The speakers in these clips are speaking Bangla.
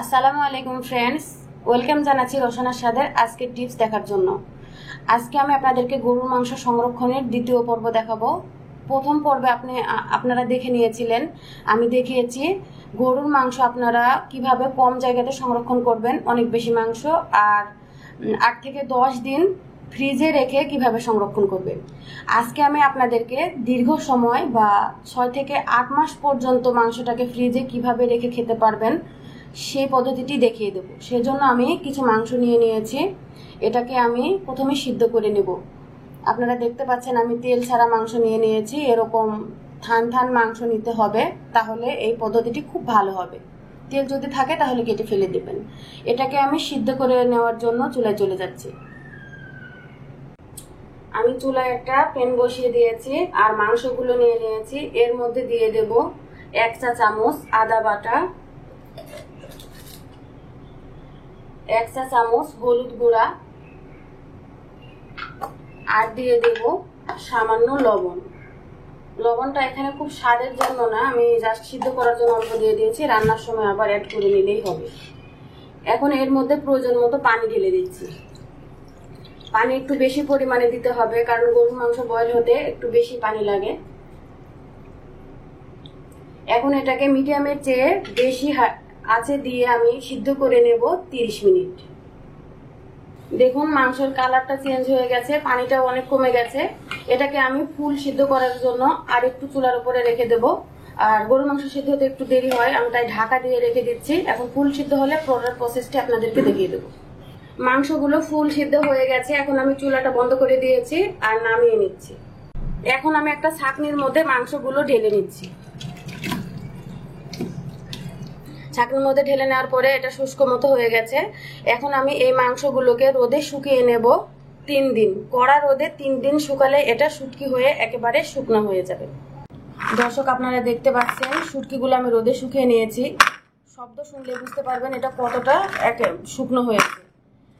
আসসালামু আলাইকুম ফ্রেন্ডস, ওয়েলকাম জানাচ্ছি রোশনার স্বাদের আজকের টিপস দেখার জন্য। আজকে আমি আপনাদেরকে গরুর মাংস সংরক্ষণের দ্বিতীয় পর্ব দেখাবো। প্রথম পর্বে আপনারা দেখে নিয়েছিলেন, আমি দেখিয়েছি গরুর মাংস আপনারা কিভাবে কম জায়গাতে সংরক্ষণ করবেন, অনেক বেশি মাংস, আর 8 থেকে 10 দিন ফ্রিজে রেখে কিভাবে সংরক্ষণ করবেন। আজকে আমি আপনাদেরকে দীর্ঘ সময় বা 6 থেকে 8 মাস পর্যন্ত মাংসটাকে ফ্রিজে কিভাবে রেখে খেতে পারবেন সেই পদ্ধতিটি দেখিয়ে দেবো। সেজন্য আমি কিছু মাংস নিয়ে নিয়েছি। এটাকে আমি প্রথমে সিদ্ধ করে নেব। আপনারা দেখতে পাচ্ছেন আমি তেল ছাড়া মাংস নিয়ে নিয়েছি। এরকম থান থান মাংস নিতে হবে, তাহলে এই পদ্ধতিটি খুব ভালো হবে। তেল যদি থাকে তাহলে কেটে ফেলে দেবেন। এটাকে আমি সিদ্ধ করে নেওয়ার জন্য চুলায় চলে যাচ্ছি। আমি চুলায় একটা প্যান বসিয়ে দিয়েছি আর মাংসগুলো নিয়ে নিয়েছি। এর মধ্যে দিয়ে দেব 1 চা চামচ আদা বাটা, 1 চা চামচ হলুদ গুঁড়া, আর দিয়ে দেব সামান্য লবণ। লবণটা এখানে খুব স্বাদের জন্য না, আমি জাস্ট সিদ্ধ করার জন্য অল্প দিয়ে দিয়েছি। রান্নার সময় আবার অ্যাড করে নিলেই হবে। এখন এর মধ্যে প্রয়োজন মতো পানি ঢেলে দিচ্ছি। পানি একটু বেশি পরিমাণে দিতে হবে, কারণ গরুর মাংস বয়েল হতে একটু বেশি পানি লাগে। এখন এটাকে মিডিয়ামের চেয়ে বেশি আঁচে দিয়ে আমি সিদ্ধ করে নেব 30 মিনিট। দেখুন মাংসের কালারটা চেঞ্জ হয়ে গেছে, পানিটাও অনেক কমে গেছে। এটাকে আমি ফুল সিদ্ধ করার জন্য আর একটু চুলার উপরে রেখে দেব। আর গরুর মাংস সিদ্ধ হতে একটু দেরি হয়, আমি তাই ঢাকা দিয়ে রেখে দিচ্ছি। এখন ফুল সিদ্ধ হলে পুরো প্রসেসটি আপনাদেরকে দেখিয়ে দেবো। মাংসগুলো ফুল সিদ্ধ হয়ে গেছে। এখন আমি চুলাটা বন্ধ করে দিয়েছি আর নামিয়ে নিচ্ছি। এখন আমি একটা ছাঁকনির মধ্যে মাংসগুলো ঢেলে নিচ্ছি। ছাঁকনির মধ্যে ঢেলে নেওয়ার পরে এটা শুষ্ক মতো হয়ে গেছে। এখন আমি এই মাংসগুলোকে রোদে শুকিয়ে নেব 3 দিন। কড়া রোদে 3 দিন শুকালে এটা শুটকি হয়ে একেবারে শুকনো হয়ে যাবে। দর্শক আপনারা দেখতে পাচ্ছেন শুটকিগুলো আমি রোদে শুকিয়ে নিয়েছি। শব্দ শুনলে বুঝতে পারবেন এটা কতটা শুকনো হয়েছে।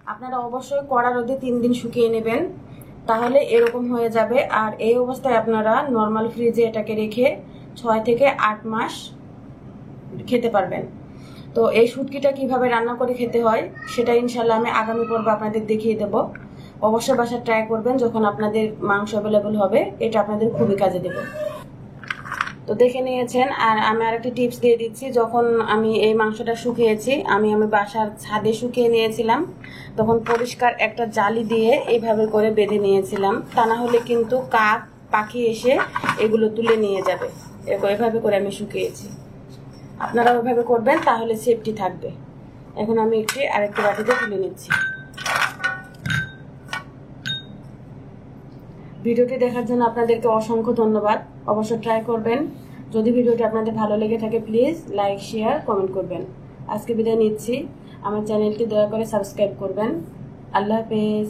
আপনারা অবশ্যই কড়া রোদে 3 দিন শুকিয়ে নেবেন, তাহলে এরকম হয়ে যাবে। আর এই অবস্থায় আপনারা নর্মাল ফ্রিজে এটাকে রেখে 6 থেকে 8 মাস খেতে পারবেন। তো এই শুটকিটা কিভাবে রান্না করে খেতে হয় সেটা ইনশাল্লাহ আমি আগামী পর্বে আপনাদের দেখিয়ে দেব। অবশ্যই বাসায় ট্রাই করবেন, যখন আপনাদের মাংস অ্যাভেলেবল হবে এটা আপনাদের খুবই কাজে দেবে। তো দেখে নিয়েছেন, আর আমি আরেকটি টিপস দিয়ে দিচ্ছি। যখন আমি এই মাংসটা শুকিয়েছি, আমি বাসার ছাদে শুকিয়ে নিয়েছিলাম, তখন পরিষ্কার একটা জালি দিয়ে এইভাবে করে বেঁধে নিয়েছিলাম। তা না হলে কিন্তু কাক পাখি এসে এগুলো তুলে নিয়ে যাবে। এভাবে করে আমি শুকিয়েছি। আপনারা ওইভাবে করবেন, তাহলে সেফটি থাকবে। এখন আমি আরেকটি বাটিতে তুলে নিচ্ছি। ভিডিওটি দেখার জন্য আপনাদেরকে অসংখ্য ধন্যবাদ। অবশ্যই ট্রাই করবেন। যদি ভিডিওটি আপনাদের ভালো লেগে থাকে প্লিজ লাইক, শেয়ার, কমেন্ট করবেন। আজকে বিদায় নিচ্ছি। আমার চ্যানেলটি দয়া করে সাবস্ক্রাইব করবেন। আল্লাহ হাফেজ।